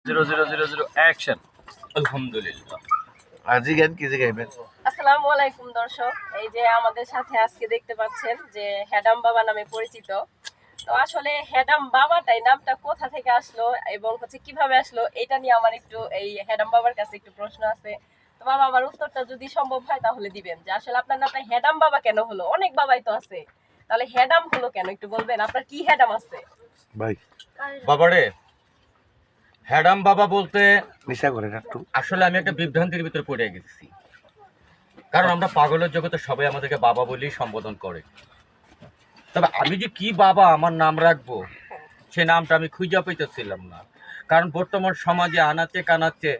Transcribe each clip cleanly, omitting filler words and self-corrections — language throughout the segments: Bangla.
0 অ্যাকশন। আলহামদুলিল্লাহ। আজি গান কি যে গাইবেন? আসসালামু আলাইকুম দর্শক, এই যে আমাদের সাথে আজকে দেখতে পাচ্ছেন যে হেডাম বাবা নামে পরিচিত। তো আসলে হেডাম বাবাটাই নামটা কোথা থেকে আসলো এবং হচ্ছে কিভাবে আসলো, এটা নিয়ে আমার একটু এই হেডাম বাবার কাছে একটু প্রশ্ন আছে। তো বাবা, আমার উত্তরটা যদি সম্ভব হয় তাহলে দিবেন, যে আসলে আপনার নামটা হেডাম বাবা কেন হলো? অনেক বাবাই তো আছে, তাহলে হেডাম হলো কেন একটু বলবেন? আপনার কি হেডাম আছে? ভাই বাবারে, হ্যাডাম বাবা বলতে নিশা করে একটু। আসলে আমি একটা বিভ্রান্তির ভিতরে পড়ে গেছি। কারণ আমরা পাগলের জগতে সবাই আমাদেরকে বাবা বলেই সম্বোধন করে। তবে আমি যে কি বাবা আমার নাম রাখবো, সে নামটা আমি খুঁজে পাইতেছিলাম না। কারণ বর্তমান সমাজে আনাচে কানাচে,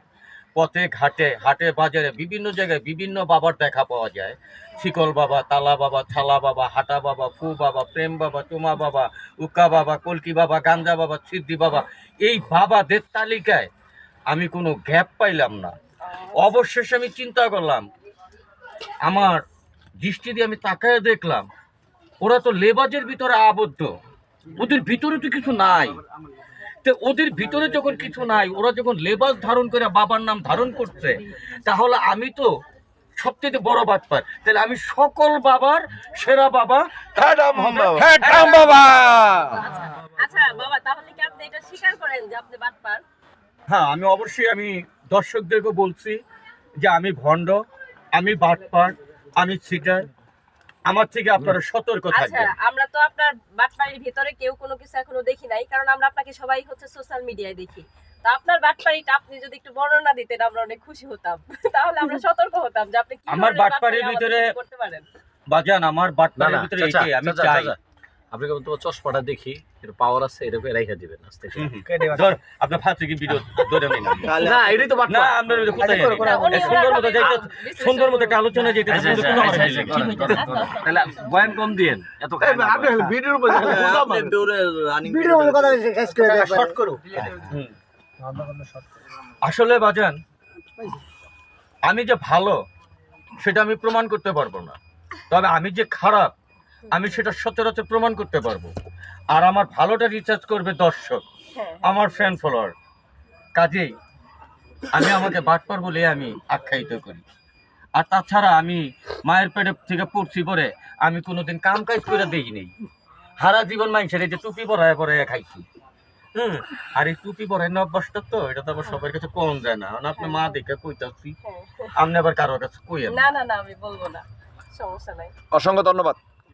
পথে ঘাটে, হাটে বাজারে বিভিন্ন জায়গায় বিভিন্ন বাবার দেখা পাওয়া যায়। শিকল বাবা, তালা বাবা, থালা বাবা, হাটা বাবা, ফু বাবা, প্রেম বাবা, চুমা বাবা, উকা বাবা, কলকি বাবা, গাঞ্জা বাবা, সিদ্ধি বাবা। এই বাবাদের তালিকায় আমি কোনো গ্যাপ পাইলাম না। অবশেষে আমি চিন্তা করলাম, আমার দৃষ্টি দিয়ে আমি তাকায় দেখলাম ওরা তো লেবাজের ভিতরে আবদ্ধ, ওদের ভিতরে তো কিছু নাই। তো ওদের ভিতরে যখন কিছু নাই, ওরা যখন লেবাস ধারণ করে বাবার নাম ধারণ করছে, তাহলে আমি তো সবচেয়ে বড় বাটপার। তাহলে আমি সকল বাবার সেরা বাবা হ্যাডাম বাবা। হ্যাডাম বাবা। আচ্ছা বাবা, তাহলে কি আপনি এটা স্বীকার করেন যে আপনি বাটপার? হ্যাঁ, আমি অবশ্যই আমি দর্শকদেরকে বলছি যে আমি ভণ্ড, আমি বাটপার, আমি সিটার। আমার থেকে আপনারা সতর্ক আচ্ছা, থাকবেন। আমরা তো আপনার বাটপাড়ির ভিতরে কেউ কোনো কিছু এখনো দেখি নাই, কারণ আমরা আপনাকে সবাই হচ্ছে সোশ্যাল মিডিয়ায় দেখি। তো আপনার বাটপাড়িটা আপনি যদি একটু বর্ণনা দিতেন, আমরা অনেক খুশি হতাম। তাহলে আমরা সতর্ক হতাম যে আপনি কি আমার ধরনের বাটপাড়ির বাটপাড়ি ভিতরে আমাদের করতে পারেন। বাজান, আমার বাটপাড়ির ভিতরে এইটাই আমি চাই। আপনি কেমন তোমার চশমাটা দেখি, এর পাওয়ার আছে, এরকম রেখে দিবেন আস্তে ধর আপনার ফাঁস থেকে ভিডিও ধরে নিন। না এটাই তো না, আমরা কোথায় জানি না। সুন্দর মতো যাইতে, সুন্দর মতো একটা আলোচনা যেতে কোনো আমার নেই। তাহলে বয়ান কম দিয়েন, এত আপনি ভিডিওর উপর ভিডিওর মধ্যে কথা শেষ করে শর্ট করো। আসলে বাজান, আমি যে ভালো সেটা আমি প্রমাণ করতে পারবো না, তবে আমি যে খারাপ আমি সেটা সচরাচর প্রমাণ করতে পারবো। আর আমার ভালোটা রিচার্জ করবে দর্শক, আমার ফ্যান ফলোয়ার। কাজেই আমি আমাকে বাটপার বলে আমি আখ্যায়িত করি। আর তাছাড়া আমি মায়ের পেটে থেকে পড়ছি পরে আমি কোনোদিন কাম কাজ করে দেখিনি। সারা জীবন মানুষের এই যে টুপি পরায় পরায় খাইছি। আর এই টুপি পরায় অভ্যাসটা তো এটা তো আবার সবার কাছে কম যায় না। আপনি মা দেখে কইতাছি, আপনি আবার কারোর কাছে কইেন না না না, আমি বলবো না, সমস্যা নাই। অসংখ্য ধন্যবাদ।